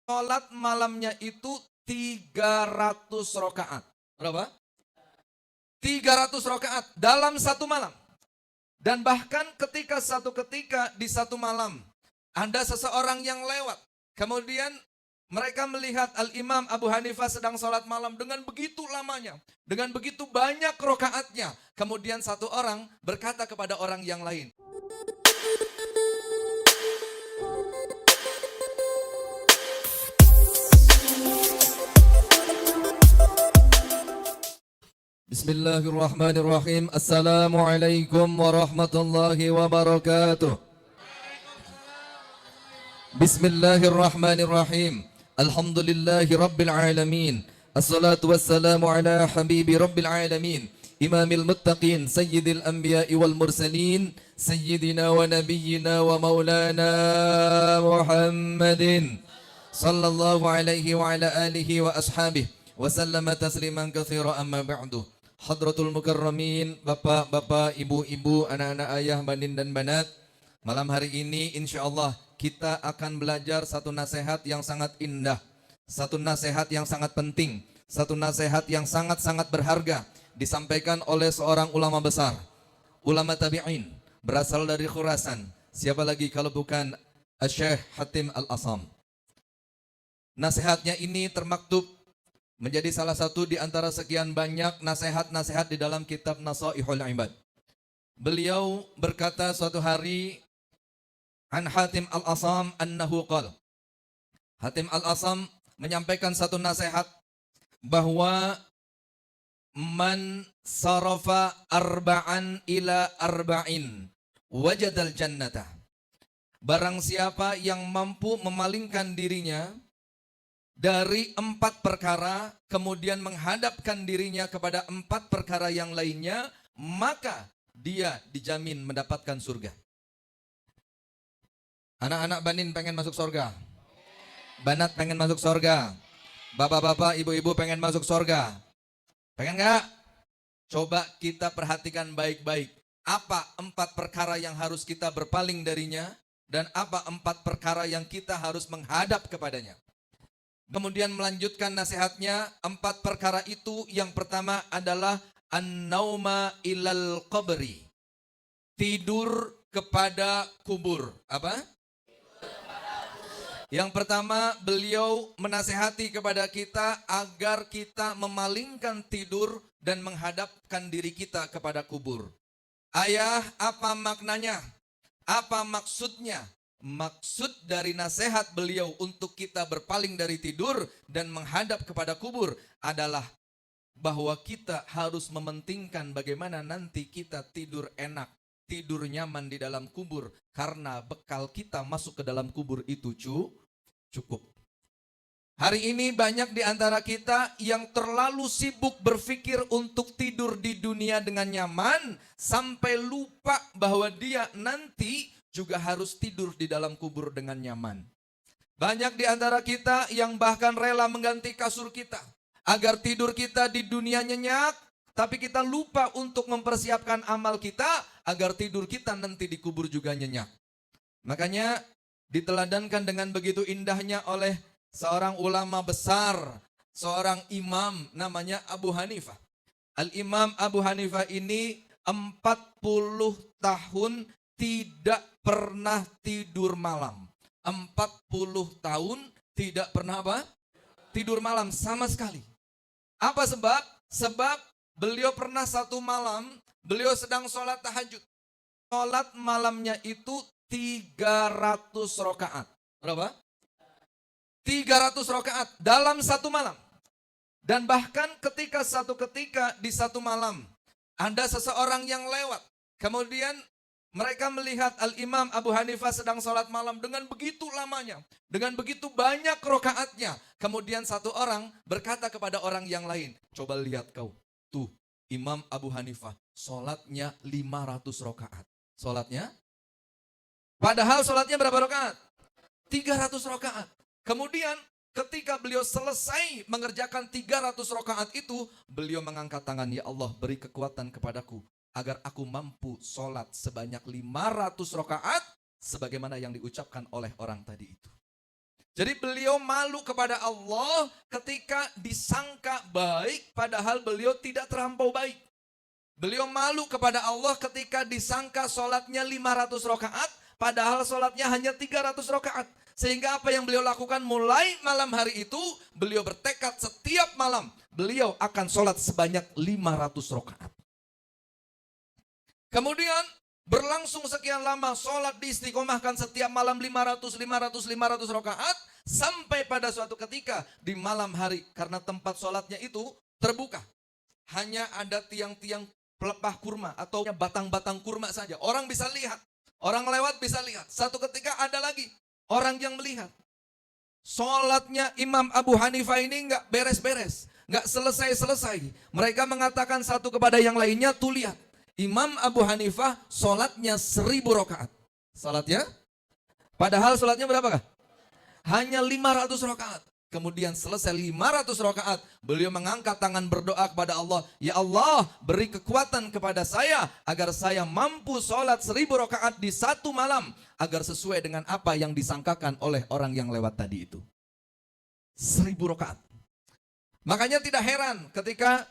Sholat malamnya itu 300 rakaat. Berapa? 300 rakaat dalam satu malam. Dan bahkan ketika di satu malam, ada seseorang yang lewat. Kemudian mereka melihat Al-Imam Abu Hanifah sedang sholat malam dengan begitu lamanya. Dengan begitu banyak rakaatnya. Kemudian satu orang berkata kepada orang yang lain. Bismillahirrahmanirrahim. Assalamualaikum warahmatullahi wabarakatuh. Bismillahirrahmanirrahim. Alhamdulillahi rabbil alamin. Assalatu wassalamu ala habibi rabbil alamin. Imamil muttaqin, sayyidil anbiya'i wal mursalin, sayyidina wa nabiyyina wa maulana Muhammadin sallallahu alaihi wa ala alihi wa ashabihi wa sallama tasliman katsira, amma ba'du. Hadratul mukarramin, bapak-bapak, ibu-ibu, anak-anak ayah, banin dan banat. Malam hari ini insyaallah kita akan belajar satu nasihat yang sangat indah, satu nasihat yang sangat penting, satu nasihat yang sangat-sangat berharga, disampaikan oleh seorang ulama besar, ulama tabi'in, berasal dari Khurasan. Siapa lagi kalau bukan Syekh Hatim Al-Asam. Nasihatnya ini termaktub menjadi salah satu di antara sekian banyak nasihat-nasihat di dalam kitab Nasaihul Ibad. Beliau berkata suatu hari, an Hatim Al-Asam annahu qala. Hatim Al-Asam menyampaikan satu nasihat bahwa man sarafa arba'an ila arba'in wajadal jannata. Barang siapa yang mampu memalingkan dirinya dari 4 perkara, kemudian menghadapkan dirinya kepada 4 perkara yang lainnya, maka dia dijamin mendapatkan surga. Anak-anak banin pengen masuk surga? Banat pengen masuk surga? Bapak-bapak, ibu-ibu pengen masuk surga? Pengen gak? Coba kita perhatikan baik-baik. Apa 4 perkara yang harus kita berpaling darinya, dan apa 4 perkara yang kita harus menghadap kepadanya. Kemudian melanjutkan nasihatnya, 4 perkara itu yang pertama adalah an-nauma ilal qabri. Tidur kepada kubur. Apa? Yang pertama, beliau menasihati kepada kita agar kita memalingkan tidur dan menghadapkan diri kita kepada kubur. Ayah, apa maknanya? Apa maksudnya? Maksud dari nasihat beliau untuk kita berpaling dari tidur dan menghadap kepada kubur adalah bahwa kita harus mementingkan bagaimana nanti kita tidur enak, tidur nyaman di dalam kubur, karena bekal kita masuk ke dalam kubur itu cukup. Hari ini banyak di antara kita yang terlalu sibuk berpikir untuk tidur di dunia dengan nyaman sampai lupa bahwa dia nanti juga harus tidur di dalam kubur dengan nyaman. Banyak di antara kita yang bahkan rela mengganti kasur kita agar tidur kita di dunia nyenyak, tapi kita lupa untuk mempersiapkan amal kita agar tidur kita nanti di kubur juga nyenyak. Makanya diteladankan dengan begitu indahnya oleh seorang ulama besar, seorang imam namanya Abu Hanifah. Al-Imam Abu Hanifah ini 40 tahun tidak pernah tidur malam. 40 tahun tidak pernah apa? Tidur malam sama sekali. Apa sebab? Sebab beliau pernah satu malam, beliau sedang sholat tahajud. Sholat malamnya itu 300 rakaat. Berapa? 300 rakaat dalam satu malam. Dan bahkan ketika di satu malam, ada seseorang yang lewat. Kemudian mereka melihat Al-Imam Abu Hanifah sedang sholat malam dengan begitu lamanya. Dengan begitu banyak rakaatnya. Kemudian satu orang berkata kepada orang yang lain, coba lihat kau. Tuh, Imam Abu Hanifah sholatnya 500 rakaat. Sholatnya? Padahal sholatnya berapa rakaat? 300 rakaat. Kemudian ketika beliau selesai mengerjakan 300 rakaat itu, beliau mengangkat tangan, ya Allah beri kekuatan kepadaku agar aku mampu sholat sebanyak 500 rakaat sebagaimana yang diucapkan oleh orang tadi itu. Jadi beliau malu kepada Allah ketika disangka baik padahal beliau tidak terlampau baik. Beliau malu kepada Allah ketika disangka sholatnya 500 rakaat padahal sholatnya hanya 300 rakaat. Sehingga apa yang beliau lakukan mulai malam hari itu, beliau bertekad setiap malam beliau akan sholat sebanyak 500 rakaat. Kemudian berlangsung sekian lama sholat diistiqomahkan setiap malam 500 rakaat. Sampai pada suatu ketika di malam hari karena tempat sholatnya itu terbuka. Hanya ada tiang-tiang pelepah kurma atau batang-batang kurma saja. Orang bisa lihat, orang lewat bisa lihat. Satu ketika ada lagi orang yang melihat. Sholatnya Imam Abu Hanifah ini nggak beres-beres, nggak selesai-selesai. Mereka mengatakan satu kepada yang lainnya, tuh lihat. Imam Abu Hanifah sholatnya 1000 rakaat. Sholatnya? Padahal sholatnya berapakah? Hanya 500 rakaat. Kemudian selesai 500 rakaat, beliau mengangkat tangan berdoa kepada Allah. Ya Allah, beri kekuatan kepada saya agar saya mampu sholat 1000 rakaat di satu malam. Agar sesuai dengan apa yang disangkakan oleh orang yang lewat tadi itu. 1000 rakaat. Makanya tidak heran ketika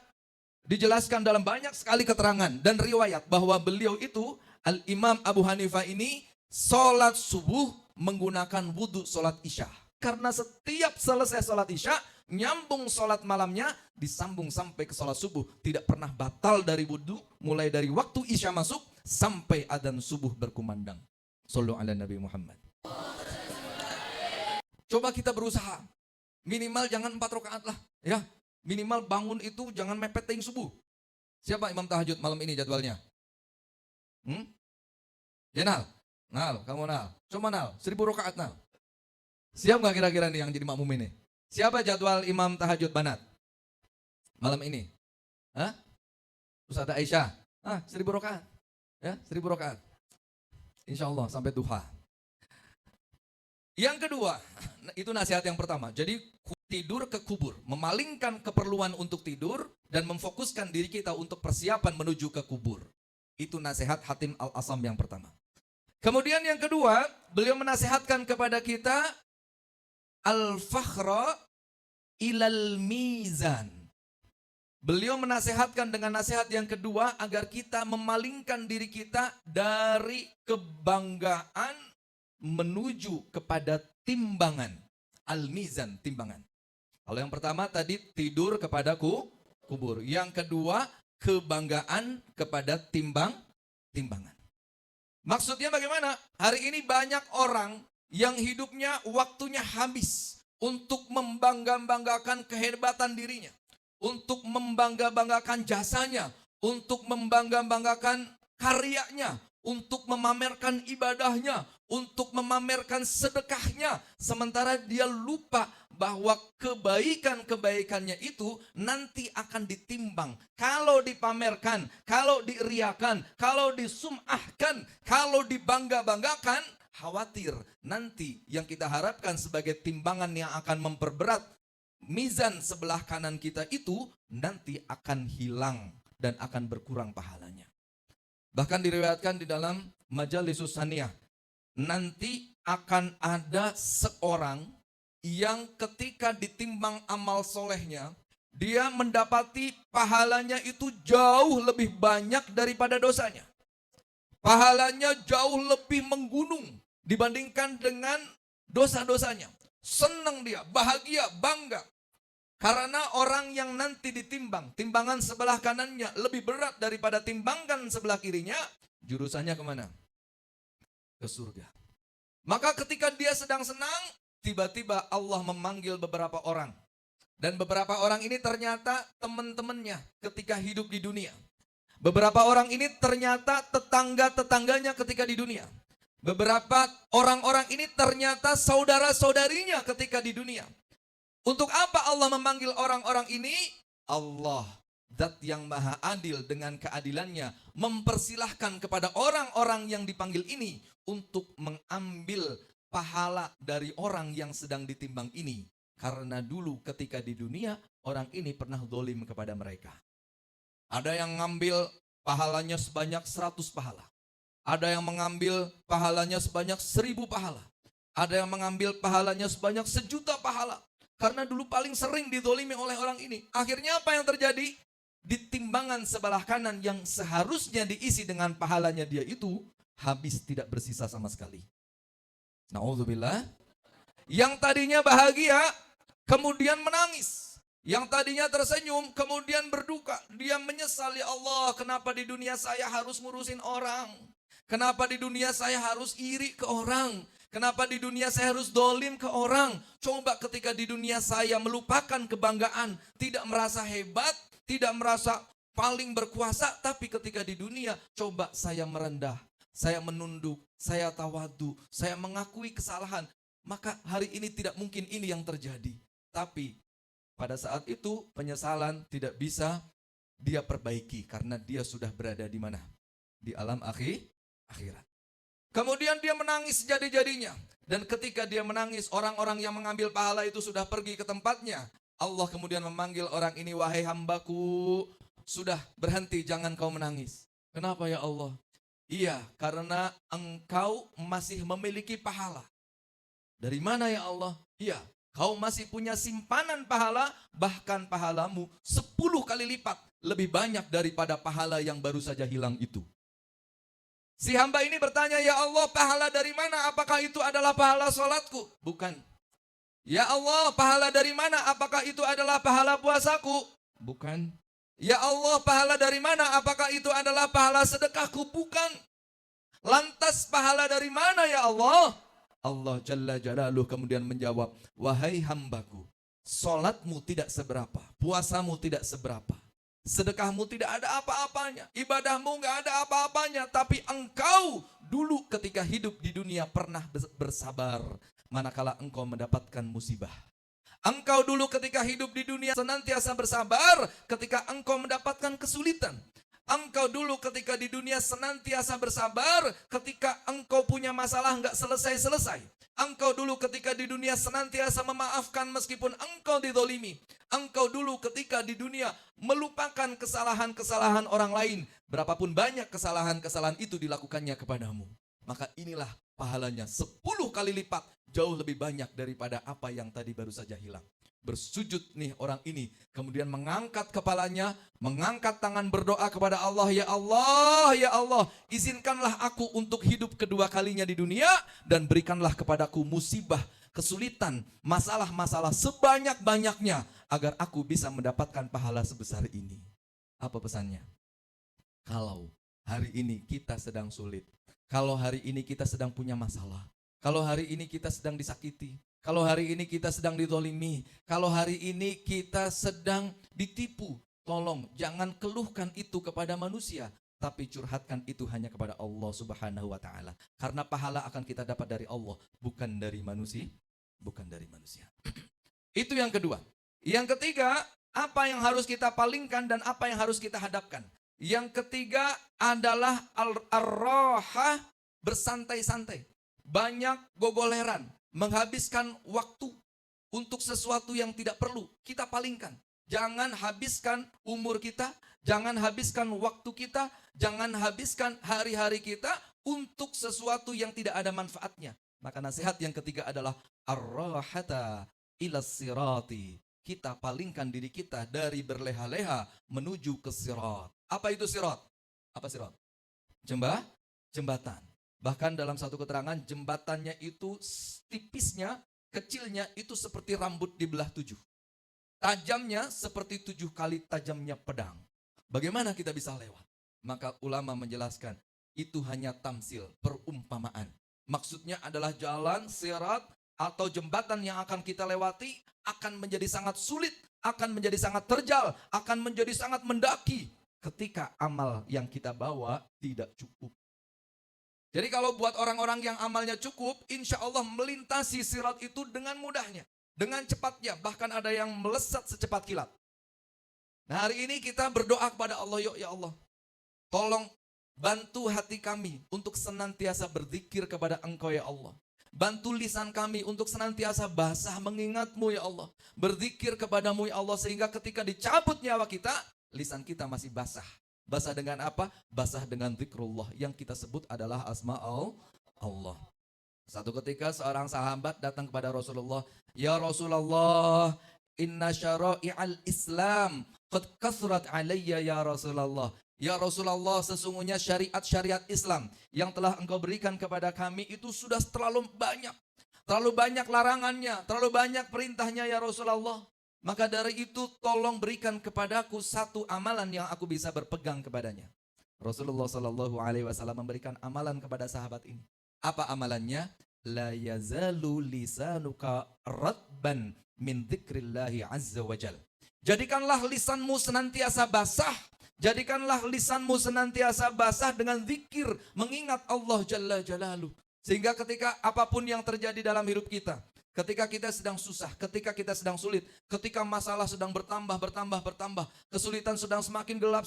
dijelaskan dalam banyak sekali keterangan dan riwayat bahwa beliau itu, Al-Imam Abu Hanifah ini, sholat subuh menggunakan wudhu sholat isya. Karena setiap selesai sholat isya, nyambung sholat malamnya, disambung sampai ke sholat subuh. Tidak pernah batal dari wudhu, mulai dari waktu isya masuk, sampai adzan subuh berkumandang. Sallu ala Nabi Muhammad. Coba kita berusaha, minimal jangan 4 rakaat lah. Ya, minimal bangun itu jangan mepet ting subuh. Siapa imam tahajud malam ini jadwalnya? Jenal? Nal, kamu Nal. Coba Nal, 1000 rakaat Nal. Siap gak kira-kira nih yang jadi makmum ini? Siapa jadwal imam tahajud Banat? Malam ini? Hah? Ustazah Aisyah? 1000 rakaat. Ya, 1000 rakaat. Insya Allah sampai duha. Yang kedua, itu nasihat yang pertama. Jadi tidur ke kubur. Memalingkan keperluan untuk tidur dan memfokuskan diri kita untuk persiapan menuju ke kubur. Itu nasihat Hatim Al-Asam yang pertama. Kemudian yang kedua, beliau menasihatkan kepada kita al-fakhra ilal mizan. Beliau menasihatkan dengan nasihat yang kedua agar kita memalingkan diri kita dari kebanggaan menuju kepada timbangan. Al-mizan, timbangan. Kalau yang pertama tadi tidur kepada kubur. Yang kedua kebanggaan kepada timbangan. Maksudnya bagaimana? Hari ini banyak orang yang hidupnya waktunya habis untuk membangga-banggakan kehebatan dirinya, untuk membangga-banggakan jasanya, untuk membangga-banggakan karyanya, untuk memamerkan ibadahnya, untuk memamerkan sedekahnya, sementara dia lupa bahwa kebaikan-kebaikannya itu nanti akan ditimbang. Kalau dipamerkan, kalau diriakan, kalau disum'ahkan, kalau dibangga-banggakan, khawatir nanti yang kita harapkan sebagai timbangan yang akan memperberat mizan sebelah kanan kita itu nanti akan hilang dan akan berkurang pahalanya. Bahkan diriwayatkan di dalam Majalisus Saniyah, nanti akan ada seorang yang ketika ditimbang amal solehnya, dia mendapati pahalanya itu jauh lebih banyak daripada dosanya. Pahalanya jauh lebih menggunung dibandingkan dengan dosa-dosanya. Senang dia, bahagia, bangga. Karena orang yang nanti ditimbang, timbangan sebelah kanannya lebih berat daripada timbangan sebelah kirinya, jurusannya kemana? Ke surga. Maka ketika dia sedang senang, tiba-tiba Allah memanggil beberapa orang. Dan beberapa orang ini ternyata teman-temannya ketika hidup di dunia. Beberapa orang ini ternyata tetangga-tetangganya ketika di dunia. Beberapa orang-orang ini ternyata saudara-saudarinya ketika di dunia. Untuk apa Allah memanggil orang-orang ini? Allah, Zat yang maha adil dengan keadilannya, mempersilahkan kepada orang-orang yang dipanggil ini untuk mengambil pahala dari orang yang sedang ditimbang ini. Karena dulu ketika di dunia, orang ini pernah zalim kepada mereka. Ada yang ngambil pahalanya sebanyak 100 pahala. Ada yang mengambil pahalanya sebanyak 1000 pahala. Ada yang mengambil pahalanya sebanyak 1.000.000 pahala. Karena dulu paling sering dizolimi oleh orang ini. Akhirnya apa yang terjadi? Di timbangan sebelah kanan yang seharusnya diisi dengan pahalanya dia itu, habis tidak bersisa sama sekali. Na'udzubillah. Yang tadinya bahagia, kemudian menangis. Yang tadinya tersenyum, kemudian berduka. Dia menyesal, ya Allah, kenapa di dunia saya harus ngurusin orang? Kenapa di dunia saya harus iri ke orang? Kenapa di dunia saya harus dolim ke orang? Coba ketika di dunia saya melupakan kebanggaan, tidak merasa hebat, tidak merasa paling berkuasa, tapi ketika di dunia coba saya merendah, saya menunduk, saya tawadu, saya mengakui kesalahan, maka hari ini tidak mungkin ini yang terjadi. Tapi pada saat itu penyesalan tidak bisa dia perbaiki karena dia sudah berada di mana? Di alam akhirat. Kemudian dia menangis jadi-jadinya. Dan ketika dia menangis, orang-orang yang mengambil pahala itu sudah pergi ke tempatnya. Allah kemudian memanggil orang ini, wahai hambaku, sudah berhenti, jangan kau menangis. Kenapa ya Allah? Iya, karena engkau masih memiliki pahala. Dari mana ya Allah? Iya, kau masih punya simpanan pahala, bahkan pahalamu 10 kali lipat lebih banyak daripada pahala yang baru saja hilang itu. Si hamba ini bertanya, ya Allah, pahala dari mana? Apakah itu adalah pahala sholatku? Bukan. Ya Allah, pahala dari mana? Apakah itu adalah pahala puasaku? Bukan. Ya Allah, pahala dari mana? Apakah itu adalah pahala sedekahku? Bukan. Lantas pahala dari mana ya Allah? Allah Jalla Jalaluh kemudian menjawab, wahai hambaku, sholatmu tidak seberapa, puasamu tidak seberapa. Sedekahmu tidak ada apa-apanya, ibadahmu nggak ada apa-apanya, tapi engkau dulu ketika hidup di dunia pernah bersabar manakala engkau mendapatkan musibah. Engkau dulu ketika hidup di dunia senantiasa bersabar ketika engkau mendapatkan kesulitan. Engkau dulu ketika di dunia senantiasa bersabar ketika engkau punya masalah nggak selesai-selesai. Engkau dulu ketika di dunia senantiasa memaafkan meskipun engkau dizolimi. Engkau dulu ketika di dunia melupakan kesalahan-kesalahan orang lain. Berapapun banyak kesalahan-kesalahan itu dilakukannya kepadamu. Maka inilah pahalanya 10 kali lipat. Jauh lebih banyak daripada apa yang tadi baru saja hilang. Bersujud nih orang ini. Kemudian mengangkat kepalanya. Mengangkat tangan berdoa kepada Allah. Ya Allah, ya Allah. Izinkanlah aku untuk hidup kedua kalinya di dunia. Dan berikanlah kepadaku musibah, kesulitan, masalah-masalah sebanyak-banyaknya. Agar aku bisa mendapatkan pahala sebesar ini. Apa pesannya? Kalau hari ini kita sedang sulit. Kalau hari ini kita sedang punya masalah. Kalau hari ini kita sedang disakiti. Kalau hari ini kita sedang dizolimi. Kalau hari ini kita sedang ditipu. Tolong jangan keluhkan itu kepada manusia. Tapi curhatkan itu hanya kepada Allah Subhanahu wa ta'ala. Karena pahala akan kita dapat dari Allah. Bukan dari manusia. Bukan dari manusia. Itu yang kedua. Yang ketiga, apa yang harus kita palingkan dan apa yang harus kita hadapkan. Yang ketiga adalah ar-rahah, bersantai-santai. Banyak gogoleran, menghabiskan waktu untuk sesuatu yang tidak perlu, kita palingkan. Jangan habiskan umur kita, jangan habiskan waktu kita, jangan habiskan hari-hari kita untuk sesuatu yang tidak ada manfaatnya. Maka nasihat yang ketiga adalah ar-rahata ilas sirati. Kita palingkan diri kita dari berleha-leha menuju ke sirat. Apa itu sirat? Apa sirat? Jembatan. Bahkan dalam satu keterangan jembatannya itu tipisnya, kecilnya itu seperti rambut dibelah 7. Tajamnya seperti 7 kali tajamnya pedang. Bagaimana kita bisa lewat? Maka ulama menjelaskan itu hanya tamsil, perumpamaan. Maksudnya adalah jalan sirat atau jembatan yang akan kita lewati akan menjadi sangat sulit, akan menjadi sangat terjal, akan menjadi sangat mendaki ketika amal yang kita bawa tidak cukup. Jadi kalau buat orang-orang yang amalnya cukup, insya Allah melintasi sirat itu dengan mudahnya, dengan cepatnya, bahkan ada yang melesat secepat kilat. Nah hari ini kita berdoa kepada Allah, ya Allah, tolong bantu hati kami untuk senantiasa berzikir kepada Engkau ya Allah. Bantu lisan kami untuk senantiasa basah mengingat-Mu ya Allah. Berzikir kepadamu ya Allah sehingga ketika dicabut nyawa kita, lisan kita masih basah. Basah dengan apa? Basah dengan zikrullah yang kita sebut adalah asma Allah. Satu ketika seorang sahabat datang kepada Rasulullah, "Ya Rasulullah, inna syara'i'al Islam qad kasrat alayya ya Rasulullah." Ya Rasulullah, sesungguhnya syariat-syariat Islam yang telah engkau berikan kepada kami itu sudah terlalu banyak. Terlalu banyak larangannya, terlalu banyak perintahnya ya Rasulullah. Maka dari itu tolong berikan kepadaku satu amalan yang aku bisa berpegang kepadanya. Rasulullah Shallallahu Alaihi Wasallam memberikan amalan kepada sahabat ini. Apa amalannya? La yazalu lisanuka radban min dzikrillahi azza wajal. Jadikanlah lisanmu senantiasa basah. Jadikanlah lisanmu senantiasa basah dengan zikir, mengingat Allah Jalla Jalaluh. Sehingga ketika apapun yang terjadi dalam hidup kita, ketika kita sedang susah, ketika kita sedang sulit, ketika masalah sedang bertambah, kesulitan sedang semakin gelap,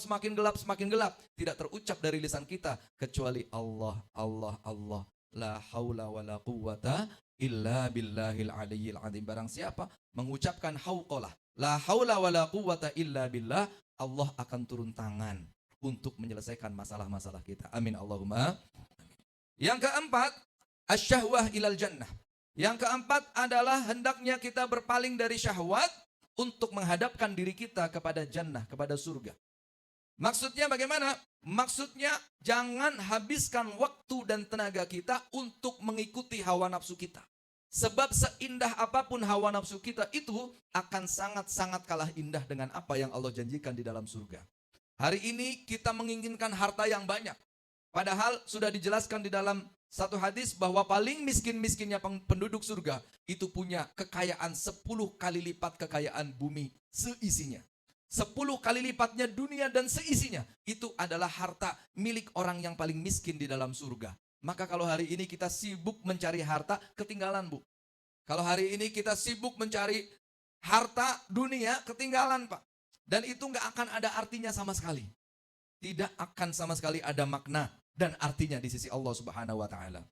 tidak terucap dari lisan kita kecuali Allah, Allah, Allah. La haula wa la quwwata illa billahil aliyyil azim. Barang siapa mengucapkan hauqalah, la haula wa la quwwata illa billah, Allah akan turun tangan untuk menyelesaikan masalah-masalah kita. Amin Allahumma. Yang keempat, asyahwah ilal jannah. Yang keempat adalah hendaknya kita berpaling dari syahwat untuk menghadapkan diri kita kepada jannah, kepada surga. Maksudnya bagaimana? Maksudnya jangan habiskan waktu dan tenaga kita untuk mengikuti hawa nafsu kita. Sebab seindah apapun hawa nafsu kita itu akan sangat-sangat kalah indah dengan apa yang Allah janjikan di dalam surga. Hari ini kita menginginkan harta yang banyak. Padahal sudah dijelaskan di dalam satu hadis bahwa paling miskin-miskinnya penduduk surga itu punya kekayaan 10 kali lipat kekayaan bumi seisinya. 10 kali lipatnya dunia dan seisinya. Itu adalah harta milik orang yang paling miskin di dalam surga. Maka kalau hari ini kita sibuk mencari harta, ketinggalan Bu. Kalau hari ini kita sibuk mencari harta dunia, ketinggalan Pak. Dan itu nggak akan ada artinya sama sekali. Tidak akan sama sekali ada makna dan artinya di sisi Allah Subhanahu wa taala.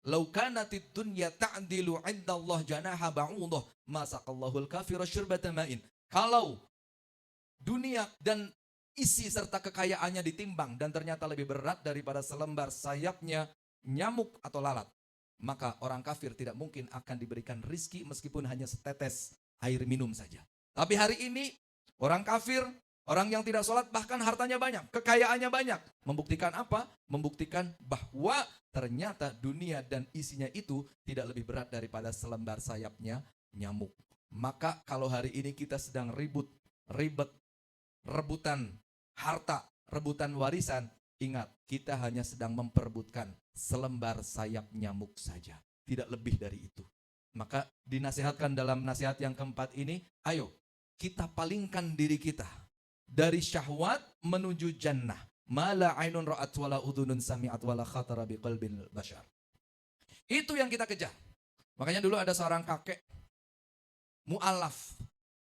Lau kanatid dunya ta'dilu 'inda Allah janaha ba'udah, ma saqallahu al-kafira syurbata ma'in. Kalau dunia dan isi serta kekayaannya ditimbang dan ternyata lebih berat daripada selembar sayapnya nyamuk atau lalat, maka orang kafir tidak mungkin akan diberikan rizki meskipun hanya setetes air minum saja. Tapi hari ini orang kafir, orang yang tidak sholat bahkan hartanya banyak, kekayaannya banyak. Membuktikan apa? Membuktikan bahwa ternyata dunia dan isinya itu tidak lebih berat daripada selembar sayapnya nyamuk. Maka kalau hari ini kita sedang ribet, rebutan harta, rebutan warisan, ingat kita hanya sedang memperebutkan selembar sayap nyamuk saja. Tidak lebih dari itu. Maka dinasihatkan dalam nasihat yang keempat ini, ayo kita palingkan diri kita dari syahwat menuju jannah. Mala ainun ra'at wala udhunun sami'at wala khatara biqalbil bashar. Itu yang kita kejar. Makanya dulu ada seorang kakek mu'alaf.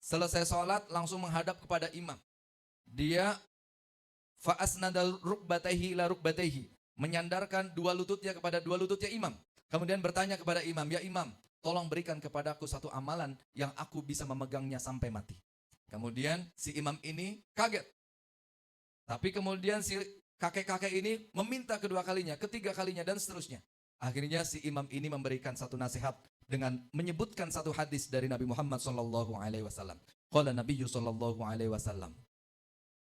Selesai sholat langsung menghadap kepada imam. Dia fa'asnadal rukbatayhi ila rukbatayhi. Menyandarkan dua lututnya kepada dua lututnya imam. Kemudian bertanya kepada imam, ya imam, tolong berikan kepadaku satu amalan yang aku bisa memegangnya sampai mati. Kemudian si imam ini kaget. Tapi kemudian si kakek-kakek ini meminta kedua kalinya, ketiga kalinya, dan seterusnya. Akhirnya si imam ini memberikan satu nasihat dengan menyebutkan satu hadis dari Nabi Muhammad SAW. Qala Nabi SAW,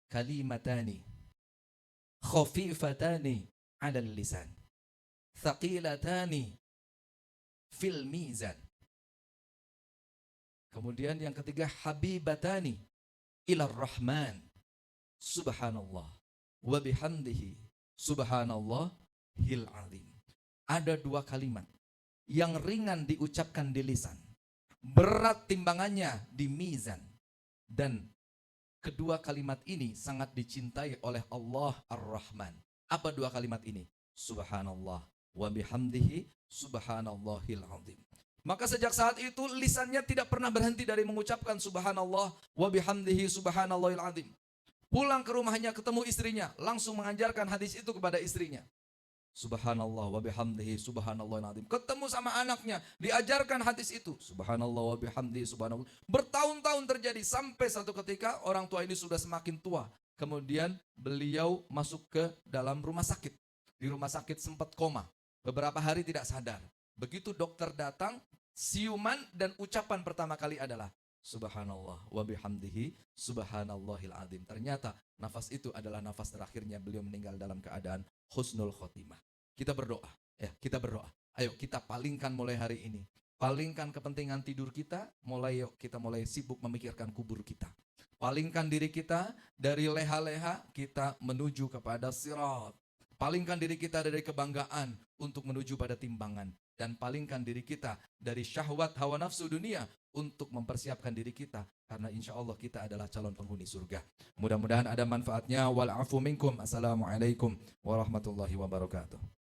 kalimatani khafifatani 'alal lisan, thaqilatani fil mizan. Kemudian yang ketiga, habibatani ilar rahman, subhanallah wa bihamdihi subhanallahil azim. Ada dua kalimat yang ringan diucapkan di lisan, berat timbangannya di mizan, dan kedua kalimat ini sangat dicintai oleh Allah Ar-Rahman. Apa dua kalimat ini? Subhanallah wa bihamdihi subhanallahil azim. Maka sejak saat itu lisannya tidak pernah berhenti dari mengucapkan subhanallah wa bihamdihi subhanallahil azim. Pulang ke rumahnya ketemu istrinya, langsung mengajarkan hadis itu kepada istrinya. Subhanallah wa bihamdihi subhanallahil azim. Ketemu sama anaknya, diajarkan hadis itu. Subhanallah wa bihamdihi subhanallah. Bertahun-tahun terjadi sampai satu ketika orang tua ini sudah semakin tua. Kemudian beliau masuk ke dalam rumah sakit. Di rumah sakit sempat koma. Beberapa hari tidak sadar. Begitu dokter datang, siuman dan ucapan pertama kali adalah Subhanallah wa bihamdihi subhanallahil azim. Ternyata nafas itu adalah nafas terakhirnya beliau meninggal dalam keadaan husnul khotimah. Kita berdoa, ya, kita berdoa. Ayo kita palingkan mulai hari ini. Palingkan kepentingan tidur kita, yuk kita mulai sibuk memikirkan kubur kita. Palingkan diri kita dari leha-leha kita menuju kepada sirat. Palingkan diri kita dari kebanggaan untuk menuju pada timbangan. Dan palingkan diri kita dari syahwat hawa nafsu dunia untuk mempersiapkan diri kita. Karena insya Allah kita adalah calon penghuni surga. Mudah-mudahan ada manfaatnya. Wal afu minkum. Assalamualaikum warahmatullahi wabarakatuh.